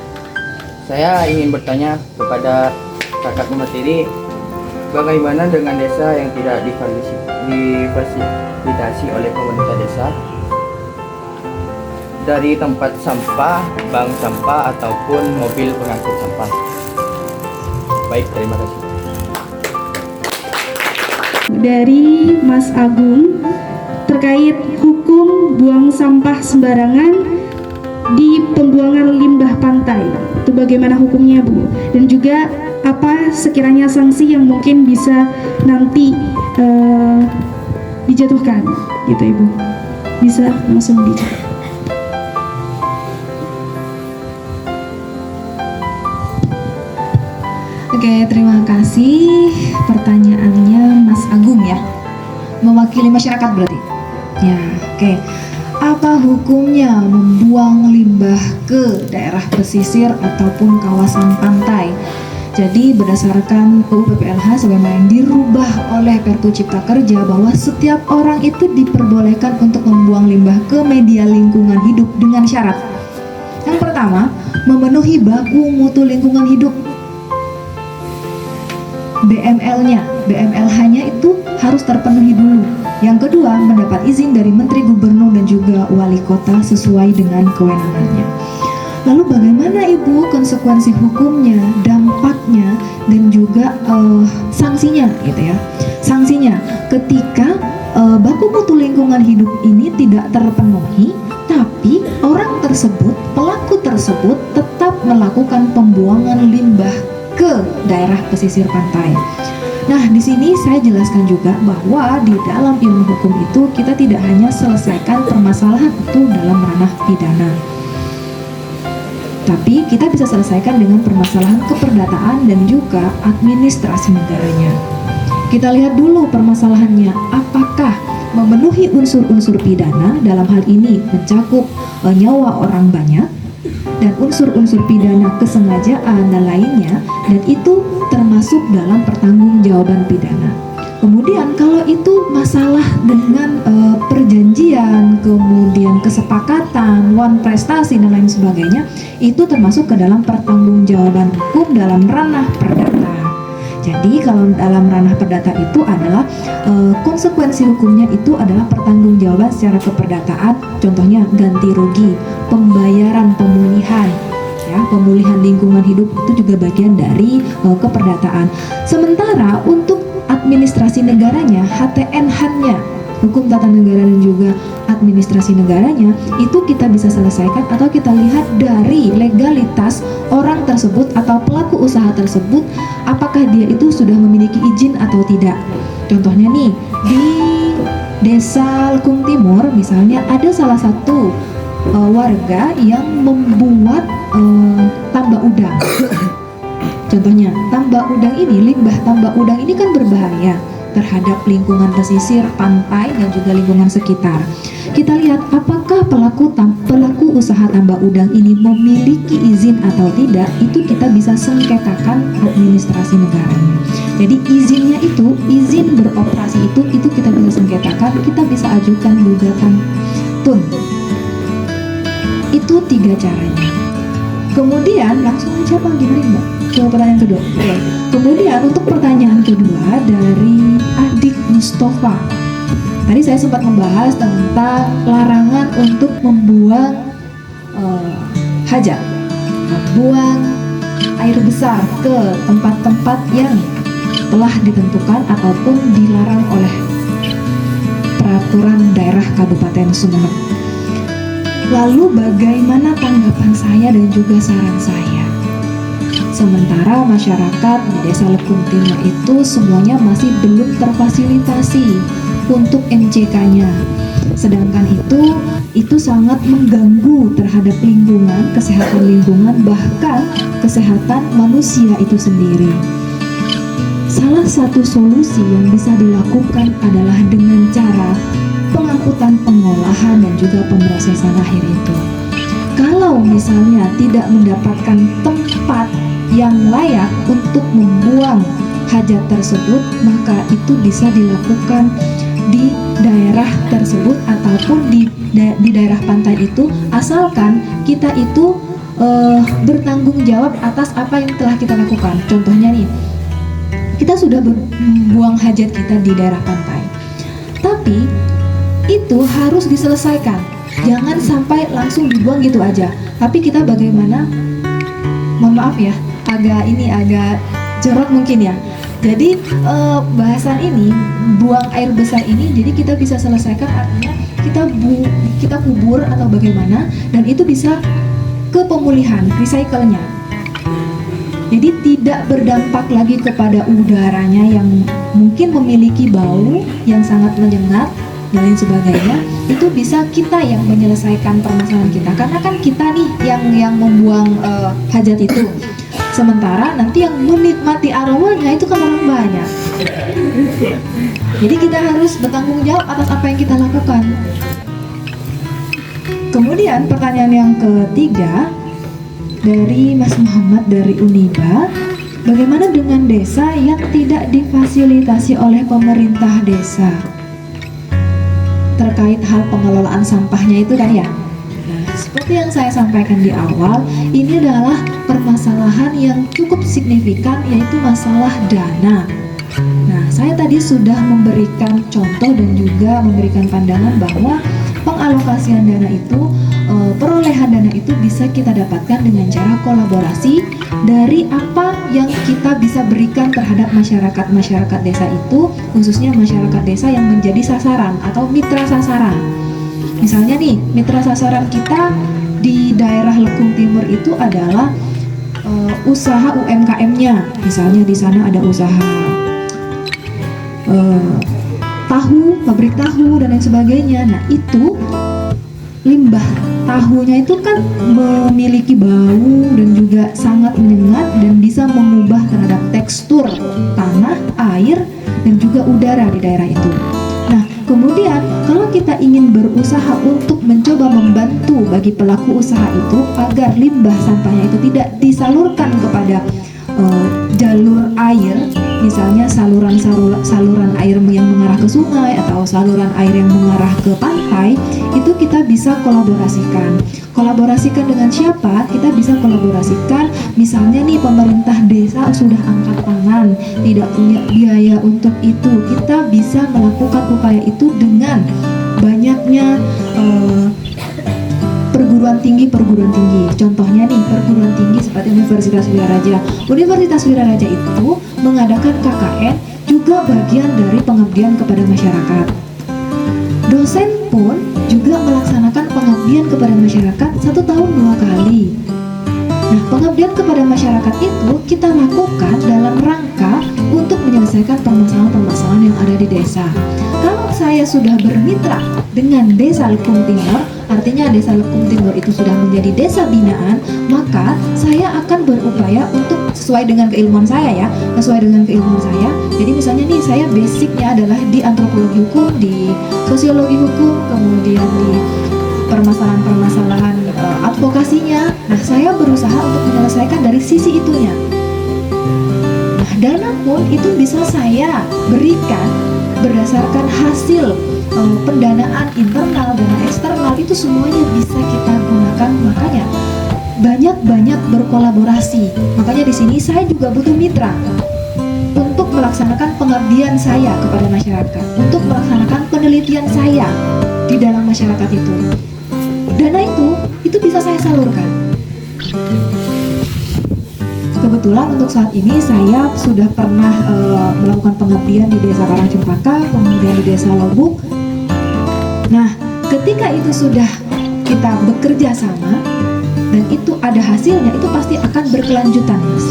Saya ingin bertanya kepada kakak pemateri, bagaimana dengan desa yang tidak difasilitasi oleh pemerintah desa dari tempat sampah, bank sampah ataupun mobil pengangkut sampah? Baik, terima kasih. Dari Mas Agung terkait hukum buang sampah sembarangan di pembuangan limbah pantai, itu bagaimana hukumnya, Bu? Dan juga apa sekiranya sanksi yang mungkin bisa nanti dijatuhkan, gitu Ibu? Bisa langsung dijatuhkan. Oke, terima kasih pertanyaannya Mas Agung ya. Mewakili masyarakat berarti? Ya, oke. Apa hukumnya membuang limbah ke daerah pesisir ataupun kawasan pantai? Jadi berdasarkan UU PPLH sebagaimana yang dirubah oleh Perpu Cipta Kerja bahwa setiap orang itu diperbolehkan untuk membuang limbah ke media lingkungan hidup dengan syarat. Yang pertama, memenuhi baku mutu lingkungan hidup. BMLH-nya itu harus terpenuhi dulu. Yang kedua, mendapat izin dari Menteri Gubernur dan juga Wali Kota sesuai dengan kewenangannya. Lalu bagaimana Ibu konsekuensi hukumnya, dampaknya, dan juga sanksinya gitu ya. Sanksinya ketika baku mutu lingkungan hidup ini tidak terpenuhi, tapi orang tersebut, pelaku tersebut tetap melakukan pembuangan limbah ke daerah pesisir pantai. Nah, di sini saya jelaskan juga bahwa di dalam ilmu hukum itu kita tidak hanya selesaikan permasalahan itu dalam ranah pidana, tapi kita bisa selesaikan dengan permasalahan keperdataan dan juga administrasi negaranya. Kita lihat dulu permasalahannya, apakah memenuhi unsur-unsur pidana, dalam hal ini mencakup nyawa orang banyak, dan unsur-unsur pidana kesengajaan dan lainnya, dan itu termasuk dalam pertanggungjawaban pidana. Kemudian kalau itu masalah dengan perjanjian, kemudian kesepakatan, wan prestasi dan lain sebagainya, itu termasuk ke dalam pertanggungjawaban hukum dalam ranah perdata. Jadi kalau dalam ranah perdata itu adalah konsekuensi hukumnya itu adalah pertanggungjawaban secara keperdataan, contohnya ganti rugi, pembayaran pemulihan, ya, pemulihan lingkungan hidup itu juga bagian dari keperdataan. Sementara untuk administrasi negaranya, HTN-nya, hukum tata negara dan juga administrasi negaranya, itu kita bisa selesaikan atau kita lihat dari legalitas orang tersebut atau pelaku usaha tersebut, apakah dia itu sudah memiliki izin atau tidak. Contohnya nih, di Desa Lekung Timur misalnya ada salah satu warga yang membuat tambak udang. Contohnya, tambak udang ini, limbah tambak udang ini kan berbahaya terhadap lingkungan pesisir, pantai, dan juga lingkungan sekitar. Kita lihat apakah pelaku usaha tambak udang ini memiliki izin atau tidak, itu kita bisa sengketakan administrasi negaranya. Jadi izinnya itu, izin beroperasi itu kita bisa sengketakan, kita bisa ajukan gugatan TUN. Itu 3 caranya. Kemudian langsung aja Bang, gimana Mbak? Ke pertanyaan kedua. Oke. Kemudian untuk pertanyaan kedua dari adik Mustafa. Tadi saya sempat membahas tentang larangan untuk membuang hajat, membuang air besar ke tempat-tempat yang telah ditentukan ataupun dilarang oleh peraturan daerah Kabupaten Sumeneb. Lalu bagaimana tanggapan saya dan juga saran saya? Sementara masyarakat di Desa Lekung Timur itu semuanya masih belum terfasilitasi untuk MCK-nya. Sedangkan itu sangat mengganggu terhadap lingkungan, kesehatan lingkungan, bahkan kesehatan manusia itu sendiri. Salah satu solusi yang bisa dilakukan adalah dengan cara pengangkutan, pengolahan, dan juga pemrosesan akhir itu. Kalau misalnya tidak mendapatkan tempat yang layak untuk membuang hajat tersebut, maka itu bisa dilakukan di daerah tersebut ataupun di daerah pantai itu, asalkan kita itu bertanggung jawab atas apa yang telah kita lakukan. Contohnya nih, kita sudah membuang hajat kita di daerah pantai, tapi itu harus diselesaikan. Jangan sampai langsung dibuang gitu aja. Tapi kita bagaimana? Mohon maaf ya, agak jorok mungkin ya. Jadi bahasan ini, buang air besar ini, jadi kita bisa selesaikan, artinya kita kubur atau bagaimana, dan itu bisa ke pemulihan, recycle-nya. Jadi tidak berdampak lagi kepada udaranya yang mungkin memiliki bau yang sangat menyengat dan lain sebagainya. Itu bisa kita yang menyelesaikan permasalahan kita, karena kan kita nih yang membuang hajat itu. Sementara nanti yang menikmati aromanya itu kan orang banyak. Jadi kita harus bertanggung jawab atas apa yang kita lakukan. Kemudian pertanyaan yang ketiga dari Mas Muhammad dari Uniba, bagaimana dengan desa yang tidak difasilitasi oleh pemerintah desa terkait hal pengelolaan sampahnya itu kan ya? Seperti yang saya sampaikan di awal, ini adalah permasalahan yang cukup signifikan, yaitu masalah dana. Nah, saya tadi sudah memberikan contoh dan juga memberikan pandangan bahwa pengalokasian dana itu, perolehan dana itu bisa kita dapatkan dengan cara kolaborasi dari apa yang kita bisa berikan terhadap masyarakat desa itu, khususnya masyarakat desa yang menjadi sasaran atau mitra sasaran. Misalnya nih, mitra sasaran kita di daerah Lekung Timur itu adalah usaha UMKM-nya. Misalnya di sana ada usaha tahu, pabrik tahu dan lain sebagainya. Nah, itu limbah tahunya itu kan memiliki bau dan juga sangat menyengat dan bisa mengubah terhadap tekstur tanah, air, dan juga udara di daerah itu. Nah, kemudian kalau kita ingin berusaha untuk mencoba membantu bagi pelaku usaha itu agar limbah sampahnya itu tidak disalurkan kepada jalur air, misalnya saluran air yang mengarah ke sungai atau saluran air yang mengarah ke pantai, itu kita bisa kolaborasikan dengan siapa? Kita bisa kolaborasikan, misalnya nih pemerintah desa sudah angkat tangan, tidak punya biaya untuk itu, kita bisa melakukan upaya itu dengan banyaknya perguruan tinggi. Contohnya nih, perguruan tinggi seperti Universitas Wiraraja. Universitas Wiraraja itu mengadakan KKN juga bagian dari pengabdian kepada masyarakat. Dosen pun juga melaksanakan pengabdian kepada masyarakat 1 tahun 2 kali. Nah, pengabdian kepada masyarakat itu kita lakukan dalam rangka untuk menyelesaikan permasalahan-permasalahan yang ada di desa. Kalau saya sudah bermitra dengan Desa Lekung Timur, artinya Desa Lekung Timur itu sudah menjadi desa binaan, maka saya akan berupaya untuk sesuai dengan keilmuan saya. Jadi misalnya nih, saya basicnya adalah di antropologi hukum, di sosiologi hukum, kemudian di permasalahan-permasalahan advokasinya. Nah, saya berusaha untuk menyelesaikan dari sisi itunya. Nah, dana pun itu bisa saya berikan berdasarkan hasil pendanaan internal, dana eksternal, itu semuanya bisa kita gunakan. Makanya banyak-banyak berkolaborasi. Makanya di sini saya juga butuh mitra untuk melaksanakan pengabdian saya kepada masyarakat, untuk melaksanakan penelitian saya di dalam masyarakat itu. Dana itu bisa saya salurkan. Kebetulan untuk saat ini saya sudah pernah melakukan pengabdian di Desa Karangcempaka, kemudian di Desa Lobuk. Nah, ketika itu sudah kita bekerja sama dan itu ada hasilnya, itu pasti akan berkelanjutan, Mas.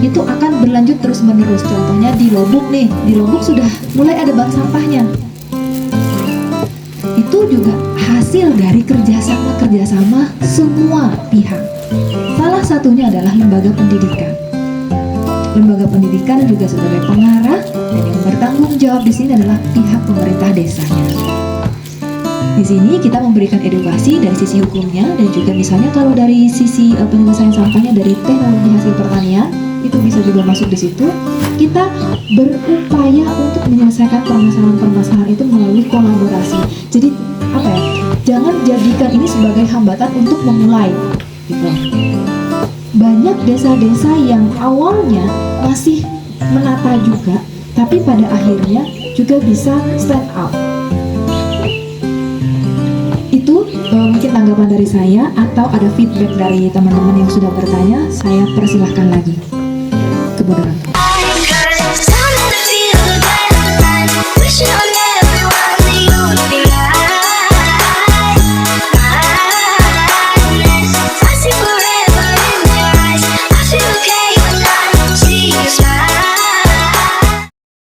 Itu akan berlanjut terus menerus. Contohnya di Lobuk nih, di Lobuk sudah mulai ada bank sampahnya. Itu juga hasil dari kerjasama semua pihak. Salah satunya adalah lembaga pendidikan. Lembaga pendidikan juga sebagai pengarah, dan yang bertanggung jawab di sini adalah pihak pemerintah desanya. Di sini kita memberikan edukasi dari sisi hukumnya, dan juga misalnya kalau dari sisi penyelesaian sampahnya dari teknologi hasil pertanian, itu bisa juga masuk di situ. Kita berupaya untuk menyelesaikan permasalahan-permasalahan itu melalui kolaborasi. Jadi apa ya? Jangan jadikan ini sebagai hambatan untuk memulai. Gitu. Banyak desa-desa yang awalnya masih menata juga, tapi pada akhirnya juga bisa stand up. Itu mungkin tanggapan dari saya, atau ada feedback dari teman-teman yang sudah bertanya, saya persilahkan lagi. Kemudian.